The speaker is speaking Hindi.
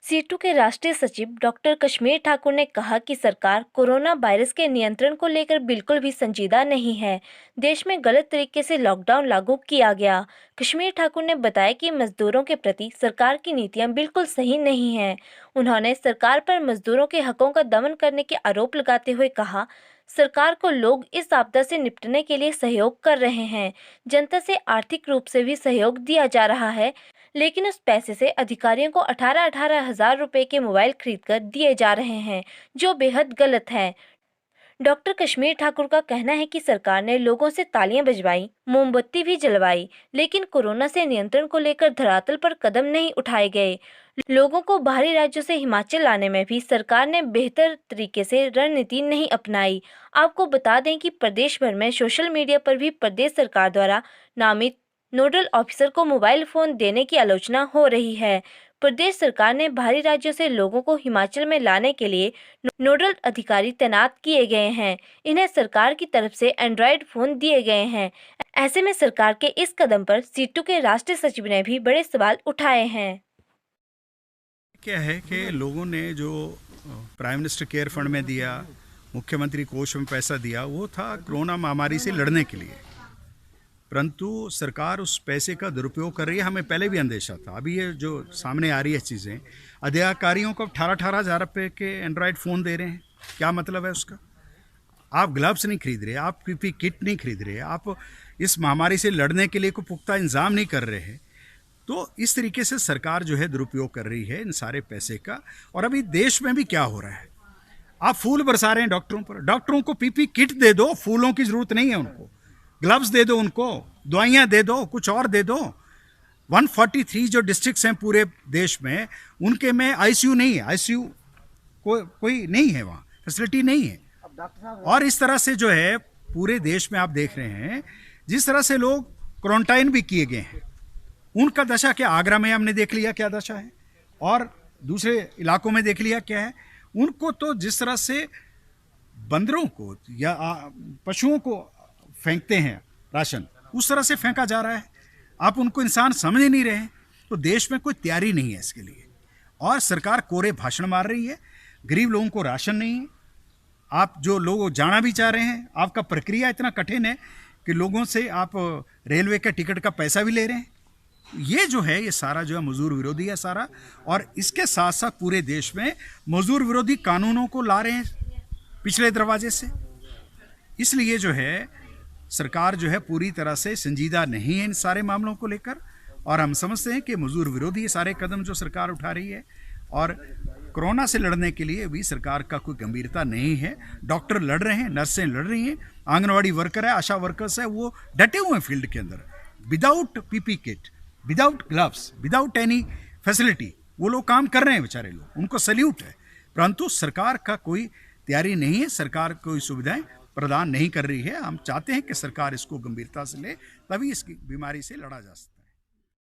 सीटू के राष्ट्रीय सचिव डॉक्टर कश्मीर ठाकुर ने कहा कि सरकार कोरोना वायरस के नियंत्रण को लेकर बिल्कुल भी संजीदा नहीं है। देश में गलत तरीके से लॉकडाउन लागू किया गया। कश्मीर ठाकुर ने बताया कि मजदूरों के प्रति सरकार की नीतियां बिल्कुल सही नहीं हैं। उन्होंने सरकार पर मजदूरों के हकों का दमन करने के आरोप लगाते हुए कहा, सरकार को लोग इस आपदा से निपटने के लिए सहयोग कर रहे हैं। जनता से आर्थिक रूप से भी सहयोग दिया जा रहा है, लेकिन उस पैसे से अधिकारियों को 18-18 हजार रुपए के मोबाइल खरीदकर दिए जा रहे हैं, जो बेहद गलत है। डॉक्टर कश्मीर ठाकुर का कहना है कि सरकार ने लोगों से तालियां बजवाई, मोमबत्ती भी जलवाई, लेकिन कोरोना से नियंत्रण को लेकर धरातल पर कदम नहीं उठाए गए। लोगों को बाहरी राज्यों से हिमाचल लाने में भी सरकार ने बेहतर तरीके से रणनीति नहीं अपनाई। आपको बता दें कि प्रदेश भर में सोशल मीडिया पर भी प्रदेश सरकार द्वारा नामित नोडल ऑफिसर को मोबाइल फोन देने की आलोचना हो रही है। प्रदेश सरकार ने बाहरी राज्यों से लोगों को हिमाचल में लाने के लिए नोडल अधिकारी तैनात किए गए हैं। इन्हें सरकार की तरफ से एंड्रॉयड फोन दिए गए हैं। ऐसे में सरकार के इस कदम पर सीटू के राष्ट्रीय सचिव ने भी बड़े सवाल उठाए हैं। क्या है कि लोगों ने जो प्राइम मिनिस्टर केयर फंड में दिया, मुख्यमंत्री कोष में पैसा दिया, वो था कोरोना महामारी से लड़ने के लिए। परंतु सरकार उस पैसे का दुरुपयोग कर रही है। हमें पहले भी अंदेशा था। अभी ये जो सामने आ रही है चीज़ें, अधिकारियों को 18-18 हज़ार रुपये के एंड्रॉयड फ़ोन दे रहे हैं। क्या मतलब है उसका? आप ग्लव्स नहीं खरीद रहे, आप पीपी किट नहीं खरीद रहे, आप इस महामारी से लड़ने के लिए कोई पुख्ता इंतजाम नहीं कर रहे हैं। तो इस तरीके से सरकार जो है दुरुपयोग कर रही है इन सारे पैसे का। और अभी देश में भी क्या हो रहा है, आप फूल बरसा रहे हैं डॉक्टरों पर। डॉक्टरों को पीपी किट दे दो, फूलों की ज़रूरत नहीं है उनको। ग्लव्स दे दो उनको, दवाइयाँ दे दो, कुछ और दे दो। 143 जो डिस्ट्रिक्ट्स हैं पूरे देश में, उनके में आईसीयू नहीं है। आईसीयू कोई नहीं है, वहाँ फैसिलिटी नहीं है। और इस तरह से जो है पूरे देश में आप देख रहे हैं जिस तरह से लोग क्वारंटाइन भी किए गए हैं, उनका दशा क्या। आगरा में हमने देख लिया क्या दशा है, और दूसरे इलाकों में देख लिया क्या है। उनको तो जिस तरह से बंदरों को या पशुओं को फेंकते हैं राशन, उस तरह से फेंका जा रहा है। आप उनको इंसान समझ नहीं रहे हैं। तो देश में कोई तैयारी नहीं है इसके लिए, और सरकार कोरे भाषण मार रही है। गरीब लोगों को राशन नहीं है। आप जो लोग जाना भी चाह रहे हैं, आपका प्रक्रिया इतना कठिन है कि लोगों से आप रेलवे के टिकट का पैसा भी ले रहे हैं। ये जो है, ये सारा जो है मजदूर विरोधी है सारा। और इसके साथ साथ पूरे देश में मजदूर विरोधी कानूनों को ला रहे हैं पिछले दरवाजे से। इसलिए जो है सरकार जो है पूरी तरह से संजीदा नहीं है इन सारे मामलों को लेकर। और हम समझते हैं कि मजदूर विरोधी ये सारे कदम जो सरकार उठा रही है। और कोरोना से लड़ने के लिए भी सरकार का कोई गंभीरता नहीं है। डॉक्टर लड़ रहे हैं, नर्सें लड़ रही हैं, आंगनवाड़ी वर्कर है, आशा वर्कर्स है, वो डटे हुए हैं फील्ड के अंदर, without PP kit, without gloves, without any facility. वो लोग काम कर रहे हैं बेचारे लोग, उनको सल्यूट है। परंतु सरकार का कोई तैयारी नहीं है, सरकार कोई सुविधाएं प्रदान नहीं कर रही है। हम चाहते हैं कि सरकार इसको गंभीरता से ले, तभी इस बीमारी से लड़ा जा सकता है।